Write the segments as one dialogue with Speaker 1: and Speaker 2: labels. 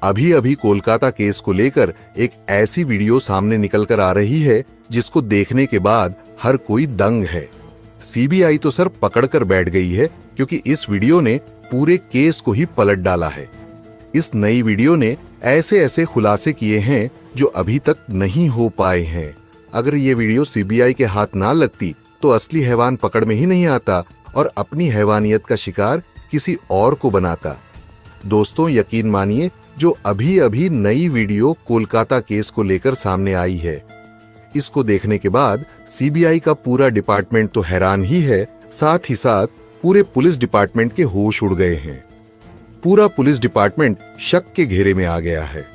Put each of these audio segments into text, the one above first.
Speaker 1: अभी अभी कोलकाता केस को लेकर एक ऐसी वीडियो सामने निकल कर आ रही है जिसको देखने के बाद हर कोई दंग है। सीबीआई तो सर पकड़ कर बैठ गई है, क्योंकि इस वीडियो ने पूरे केस को ही पलट डाला है। इस नई वीडियो ने ऐसे ऐसे खुलासे किए हैं जो अभी तक नहीं हो पाए हैं। अगर ये वीडियो सीबीआई के हाथ ना लगती तो असली हैवान पकड़ में ही नहीं आता और अपनी हैवानियत का शिकार किसी और को बनाता। दोस्तों, यकीन मानिए, जो अभी अभी नई वीडियो कोलकाता केस को लेकर सामने आई है, इसको देखने के बाद सीबीआई का पूरा डिपार्टमेंट तो हैरान ही है, साथ ही साथ पूरे पुलिस डिपार्टमेंट के होश उड़ गए हैं। पूरा पुलिस डिपार्टमेंट शक के घेरे में आ गया है।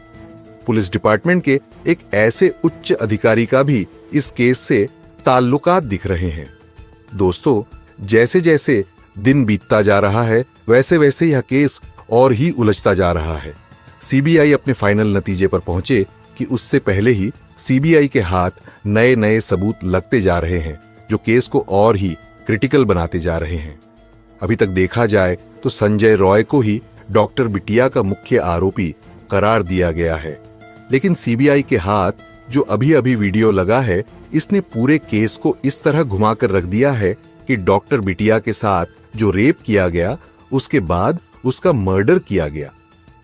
Speaker 1: पुलिस डिपार्टमेंट के एक ऐसे उच्च अधिकारी का भी इस केस से ताल्लुकात दिख रहे हैं। दोस्तों, जैसे जैसे दिन बीतता जा रहा है, वैसे वैसे यह केस और ही उलझता जा रहा है। सीबीआई अपने फाइनल नतीजे पर पहुंचे कि उससे पहले ही सीबीआई के हाथ नए नए सबूत लगते जा रहे हैं, जो केस को और ही क्रिटिकल बनाते जा रहे हैं। अभी तक देखा जाए तो संजय रॉय को ही डॉक्टर बिटिया का मुख्य आरोपी करार दिया गया है, लेकिन सीबीआई के हाथ जो अभी अभी वीडियो लगा है, इसने पूरे केस को इस तरह घुमाकर रख दिया है कि डॉक्टर बिटिया के साथ जो रेप किया गया, उसके बाद उसका मर्डर किया गया।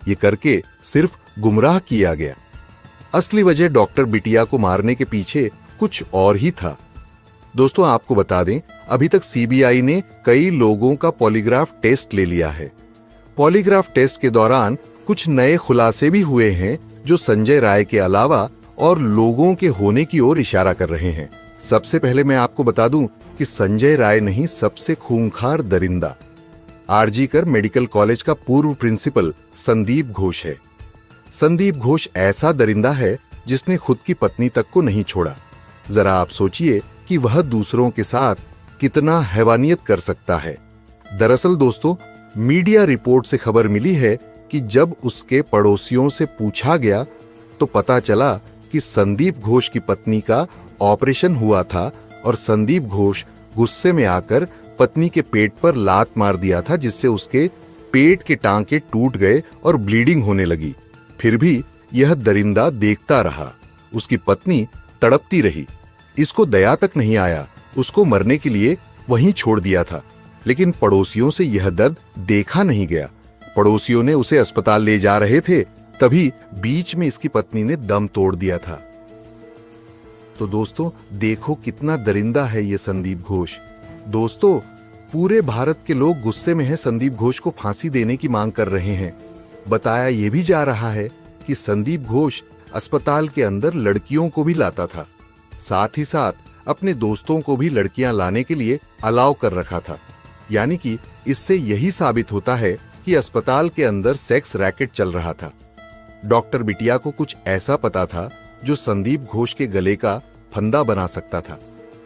Speaker 1: ये करके सिर्फ गुमराह किया गया। असली वजह डॉक्टर बिटिया को मारने के पीछे कुछ और ही था। दोस्तों, आपको बता दें, अभी तक सीबीआई ने कई लोगों का पॉलीग्राफ टेस्ट ले लिया है। पॉलीग्राफ टेस्ट के दौरान कुछ नए खुलासे भी हुए हैं जो संजय राय के अलावा और लोगों के होने की ओर इशारा कर रहे हैं। सबसे पहले मैं आपको बता दूं कि संजय राय नहीं, सबसे खूंखार दरिंदा आरजी कर मेडिकल कॉलेज का पूर्व प्रिंसिपल संदीप घोष है। संदीप घोष ऐसा दरिंदा है जिसने खुद की पत्नी तक को नहीं छोड़ा। जरा आप सोचिए कि वह दूसरों के साथ कितना हैवानियत कर सकता है। दरअसल दोस्तों, मीडिया रिपोर्ट से खबर मिली है कि जब उसके पड़ोसियों से पूछा गया तो पता चला कि संदीप घोष की पत्नी का ऑपरेशन हुआ था और संदीप घोष गुस्से में आकर पत्नी के पेट पर लात मार दिया था, जिससे उसके पेट के टांके टूट गए और ब्लीडिंग होने लगी। फिर भी यह दरिंदा देखता रहा। उसकी पत्नी तड़पती रही। इसको दया तक नहीं आया, उसको मरने के लिए वहीं छोड़ दिया था। लेकिन पड़ोसियों से यह दर्द देखा नहीं गया। पड़ोसियों ने उसे अस्पताल ले जा रहे थे, तभी बीच में इसकी पत्नी ने दम तोड़ दिया था। तो दोस्तों, देखो कितना दरिंदा है ये संदीप घोष। दोस्तों, पूरे भारत के लोग गुस्से में हैं, संदीप घोष को फांसी देने की मांग कर रहे हैं। बताया यह भी जा रहा है कि संदीप घोष अस्पताल के अंदर लड़कियों को भी लाता था, साथ ही साथ अपने दोस्तों को भी लड़कियां लाने के लिए अलाउ कर रखा था। यानी कि इससे यही साबित होता है कि अस्पताल के अंदर सेक्स रैकेट चल रहा था। डॉक्टर बिटिया को कुछ ऐसा पता था जो संदीप घोष के गले का फंदा बना सकता था।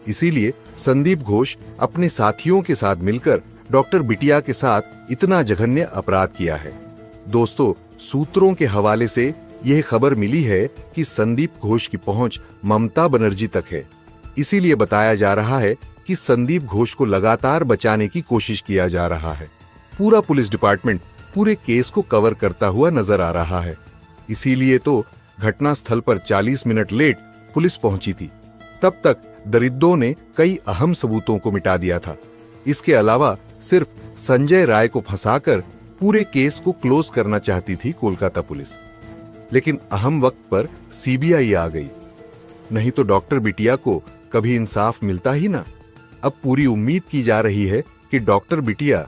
Speaker 1: इसीलिए संदीप घोष अपने साथियों के साथ मिलकर डॉक्टर बिटिया के साथ इतना जघन्य अपराध किया है। दोस्तों, सूत्रों के हवाले से यह खबर मिली है कि संदीप घोष की पहुंच ममता बनर्जी तक है। इसीलिए बताया जा रहा है कि संदीप घोष को लगातार बचाने की कोशिश किया जा रहा है। पूरा पुलिस डिपार्टमेंट पूरे केस को कवर करता हुआ नजर आ रहा है। इसीलिए तो घटना स्थल पर 40 मिनट लेट पुलिस पहुंची थी। तब तक दरिद्रों ने कई अहम सबूतों को मिटा दिया था। इसके अलावा सिर्फ संजय राय को फंसाकर पूरे केस को क्लोज करना चाहती थी कोलकाता पुलिस। लेकिन अहम वक्त पर सीबीआई आ गई, नहीं तो डॉक्टर बिटिया को कभी इंसाफ मिलता ही ना। अब पूरी उम्मीद की जा रही है कि डॉक्टर बिटिया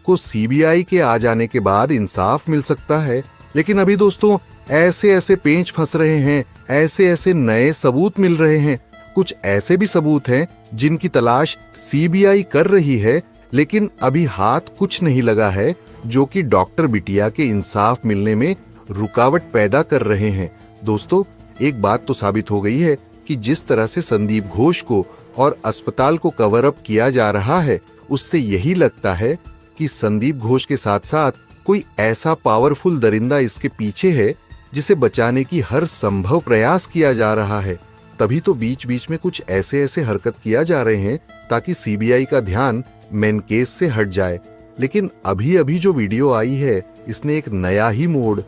Speaker 1: को सीबीआई के आ जाने के बाद इंसाफ मिल सकता है। लेकिन अभी दोस्तों, ऐसे ऐसे पेंच फंस रहे हैं, ऐसे ऐसे नए सबूत मिल रहे हैं। कुछ ऐसे भी सबूत हैं जिनकी तलाश सीबीआई कर रही है, लेकिन अभी हाथ कुछ नहीं लगा है, जो कि डॉक्टर बिटिया के इंसाफ मिलने में रुकावट पैदा कर रहे हैं। दोस्तों, एक बात तो साबित हो गई है कि जिस तरह से संदीप घोष को और अस्पताल को कवर अप किया जा रहा है, उससे यही लगता है कि संदीप घोष के साथ साथ कोई ऐसा पावरफुल दरिंदा इसके पीछे है जिसे बचाने की हर संभव प्रयास किया जा रहा है। तभी तो बीच बीच में कुछ ऐसे ऐसे हरकत किया जा रहे हैं ताकि सीबीआई का ध्यान मेन केस से हट जाए। लेकिन अभी अभी जो वीडियो आई है, इसने एक नया ही मोड़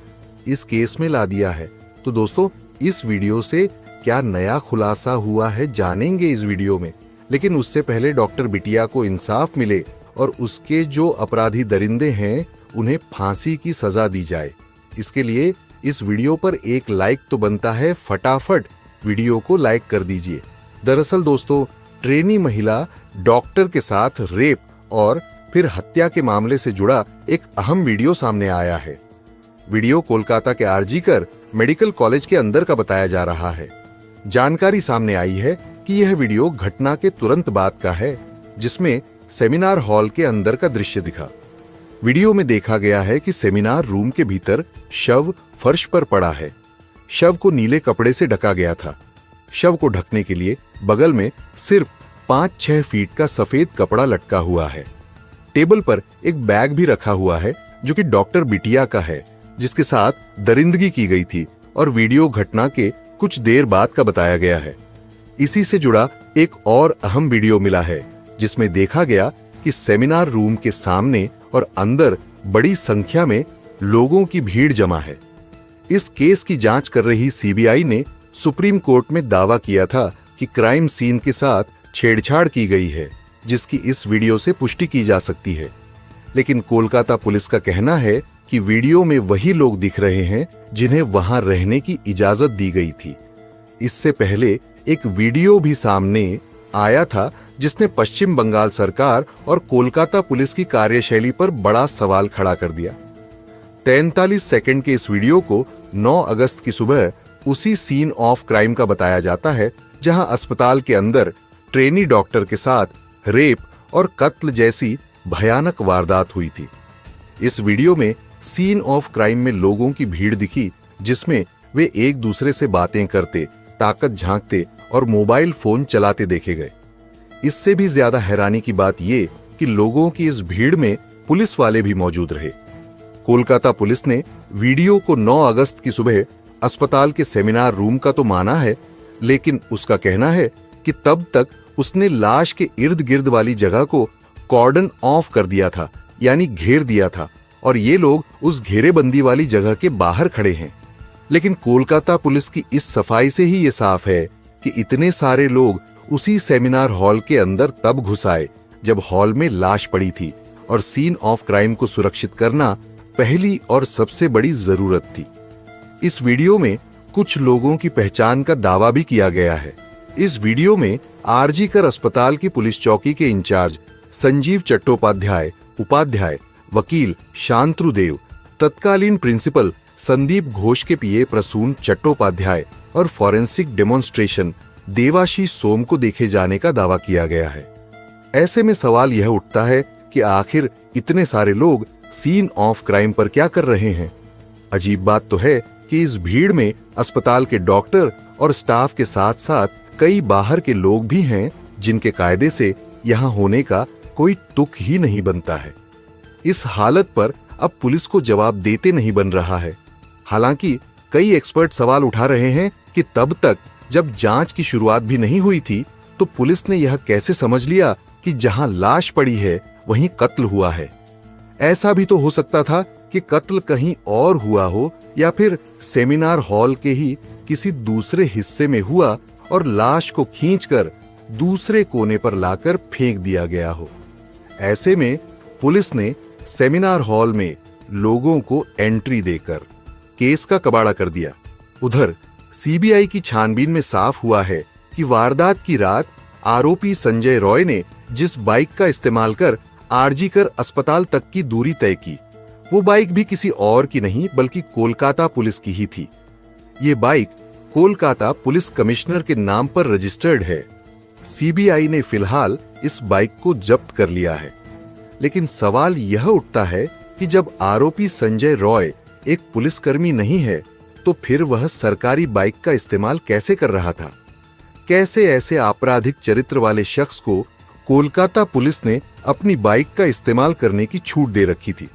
Speaker 1: इस केस में ला दिया है। तो दोस्तों, इस वीडियो से क्या नया खुलासा हुआ है जानेंगे इस वीडियो में। लेकिन उससे पहले डॉक्टर बिटिया को इंसाफ मिले और उसके जो अपराधी दरिंदे हैं उन्हें फांसी की सजा दी जाए, इसके लिए इस वीडियो पर एक लाइक तो बनता है। फटाफट वीडियो को लाइक कर दीजिए। दरअसल दोस्तों, ट्रेनी महिला डॉक्टर के साथ रेप और फिर हत्या के मामले से जुड़ा एक अहम वीडियो सामने आया है। वीडियो कोलकाता के आरजीकर मेडिकल कॉलेज के अंदर का बताया जा रहा है। जानकारी सामने आई है कि यह वीडियो घटना के तुरंत बाद का है, जिसमें सेमिनार हॉल के अंदर का दृश्य दिखा। वीडियो में देखा गया है कि सेमिनार रूम के भीतर शव फर्श पर पड़ा है। शव को नीले कपड़े से ढका गया था। शव को ढकने के लिए बगल में सिर्फ 5-6 फीट का सफेद कपड़ा लटका हुआ है। टेबल पर एक बैग भी रखा हुआ है जो कि डॉक्टर बिटिया का है, जिसके साथ दरिंदगी की गई थी और वीडियो घटना के कुछ देर बाद का बताया गया है। इसी से जुड़ा एक और अहम वीडियो मिला है जिसमें देखा गया कि सेमिनार रूम के सामने और अंदर बड़ी संख्या में लोगों की भीड़ जमा है। इस केस की जांच कर रही सीबीआई ने सुप्रीम कोर्ट में दावा किया था कि क्राइम सीन के साथ छेड़छाड़ की गई है, जिसकी इस वीडियो से पुष्टि की जा सकती है। लेकिन कोलकाता पुलिस का कहना है कि वीडियो में वही लोग दिख रहे हैं जिन्हें वहां रहने की इजाजत दी गई थी। इससे पहले एक वीडियो भी सामने आया था जिसने पश्चिम बंगाल सरकार और कोलकाता पुलिस की कार्यशैली पर बड़ा सवाल खड़ा कर दिया। 43 सेकंड के इस वीडियो को 9 अगस्त की सुबह उसी सीन ऑफ क्राइम का बताया जाता है जहां अस्पताल के अंदर ट्रेनी डॉक्टर के साथ रेप और कत्ल जैसी भयानक वारदात हुई थी। इस वीडियो में सीन ऑफ क्राइम में लोगों की भीड़ दिखी, जिसमें वे एक दूसरे से बातें करते, ताकत झांकते और मोबाइल फोन चलाते देखे गए। इससे भी ज्यादा हैरानी की बात यह कि लोगों की इस भीड़ में पुलिस वाले भी मौजूद रहे। कोलकाता पुलिस ने वीडियो को 9 अगस्त की सुबह अस्पताल के सेमिनार रूम का तो माना है, लेकिन उसका कहना है कि तब तक उसने लाश के इर्द गिर्द वाली जगह को कॉर्डन ऑफ कर दिया था, यानी घेर दिया था, और ये लोग उस घेरेबंदी वाली जगह के बाहर खड़े हैं। लेकिन कोलकाता पुलिस की इस सफाई से ही ये साफ है कि इतने सारे लोग उसी सेमिनार हॉल के अंदर तब घुस आए जब हॉल में लाश पड़ी थी और सीन ऑफ क्राइम को सुरक्षित करना पहली और सबसे बड़ी जरूरत थी। इस वीडियो में कुछ लोगों की पहचान का दावा भी किया गया है। इस वीडियो में आरजीकर अस्पताल की पुलिस चौकी के इंचार्ज संजीव चट्टोपाध्याय, उपाध्याय, वकील शांतनुदेव, तत्कालीन प्रिंसिपल संदीप घोष के पीए प्रसून चट्टोपाध्याय और फॉरेंसिक डेमोन्स्ट्रेशन देवाशीष सोम को देखे जाने का दावा किया गया है। ऐसे में सवाल यह उठता है कि आखिर इतने सारे लोग सीन ऑफ क्राइम पर क्या कर रहे हैं। अजीब बात तो है कि इस भीड़ में अस्पताल के डॉक्टर और स्टाफ के साथ साथ कई बाहर के लोग भी हैं जिनके कायदे से यहां होने का कोई तुक ही नहीं बनता है। इस हालत पर अब पुलिस को जवाब देते नहीं बन रहा है। हालांकि कई एक्सपर्ट सवाल उठा रहे हैं कि तब तक जब जांच की शुरुआत भी नहीं हुई थी तो पुलिस ने यह कैसे समझ लिया कि जहां लाश पड़ी है वहीं कत्ल हुआ है। ऐसा भी तो हो सकता था कि कत्ल कहीं और हुआ हो या फिर सेमिनार हॉल के ही किसी दूसरे हिस्से में हुआ और लाश को खींचकर दूसरे कोने पर लाकर फेंक दिया गया हो। ऐसे में पुलिस ने सेमिनार हॉल में लोगों को एंट्री देकर केस का कबाड़ा कर दिया। उधर सीबीआई की छानबीन में साफ हुआ है कि वारदात की रात आरोपी संजय रॉय ने जिस बाइक का इस्तेमाल कर आरजीकर अस्पताल तक की दूरी तय की, वो बाइक भी किसी और की नहीं बल्कि कोलकाता पुलिस की ही थी। ये बाइक कोलकाता पुलिस कमिश्नर के नाम पर रजिस्टर्ड है। सीबीआई ने फिलहाल इस बाइक को जब्त कर लिया है। लेकिन सवाल यह उठता है कि जब आरोपी संजय रॉय एक पुलिसकर्मी नहीं है तो फिर वह सरकारी बाइक का इस्तेमाल कैसे कर रहा था? कैसे ऐसे आपराधिक चरित्र वाले शख्स को कोलकाता पुलिस ने अपनी बाइक का इस्तेमाल करने की छूट दे रखी थी?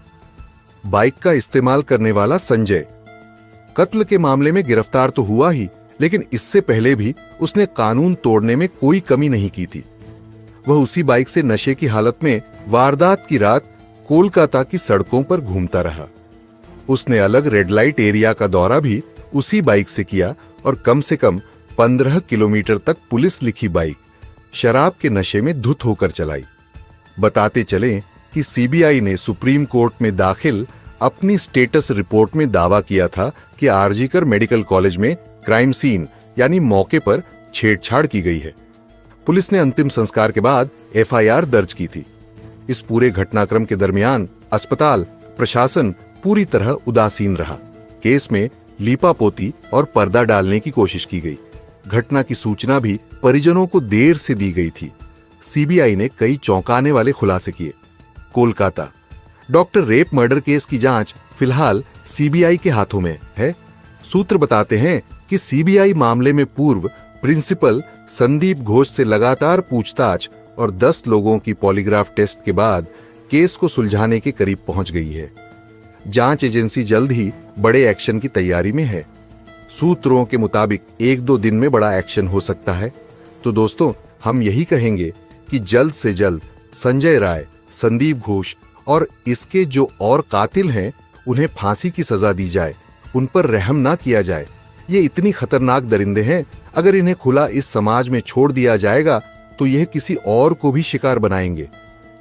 Speaker 1: बाइक का इस्तेमाल करने वाला संजय कत्ल के मामले में गिरफ्तार तो हुआ ही, लेकिन इससे पहले भी उसने कानून तोड़ने में कोई कमी नहीं की थी। वह उसी बाइक से नशे की हालत में वारदात की रात कोलकाता की सड़कों पर घूमता रहा। उसने अलग रेड लाइट एरिया का दौरा भी उसी बाइक से किया और कम से कम 15 किलोमीटर तक पुलिस लिखी बाइक शराब के नशे में धुत होकर चलाई। बताते चलें कि सीबीआई ने सुप्रीम कोर्ट में दाखिल अपनी स्टेटस रिपोर्ट में दावा किया था कि आरजीकर मेडिकल कॉलेज में क्राइम सीन यानी मौके पर छेड़छाड़ की गई है। पुलिस ने अंतिम संस्कार के बाद एफआईआर दर्ज की थी। इस पूरे घटनाक्रम के दरमियान अस्पताल प्रशासन पूरी तरह उदासीन रहा। केस में लीपापोती और पर्दा डालने की कोशिश की गई। घटना की सूचना भी परिजनों को देर से दी गई थी। सीबीआई ने कई चौंकाने वाले खुलासे किए। Kolkata, doctor rape murder case की जांच फिलहाल सीबीआई के हाथों में है। सूत्र बताते हैं कि सीबीआई मामले में पूर्व प्रिंसिपल संदीप घोष से लगातार पूछताछ और 10 लोगों की पॉलीग्राफ टेस्ट के बाद केस को सुलझाने के करीब पहुंच गई है। जांच एजेंसी जल्द ही बड़े एक्शन की तैयारी में है। सूत्रों के मुताबिक 1-2 दिन में बड़ा एक्शन हो सकता है। तो दोस्तों, हम यही कहेंगे कि जल्द से जल्द संजय राय, संदीप घोष और इसके जो और कातिल हैं उन्हें फांसी की सजा दी जाए, उन पर रहम ना किया जाए। ये इतनी खतरनाक दरिंदे हैं, अगर इन्हें खुला इस समाज में छोड़ दिया जाएगा तो यह किसी और को भी शिकार बनाएंगे।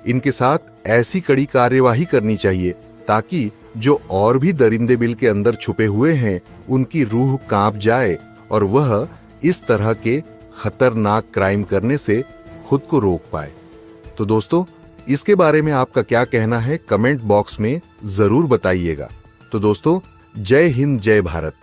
Speaker 1: इनके साथ ऐसी कड़ी कार्यवाही करनी चाहिए ताकि जो और भी दरिंदे बिल के अंदर छुपे हुए हैं उनकी रूह कांप जाए और वह इस तरह के खतरनाक क्राइम करने से खुद को रोक पाए। तो दोस्तों, इसके बारे में आपका क्या कहना है कमेंट बॉक्स में जरूर बताइएगा। तो दोस्तों, जय हिंद, जय भारत।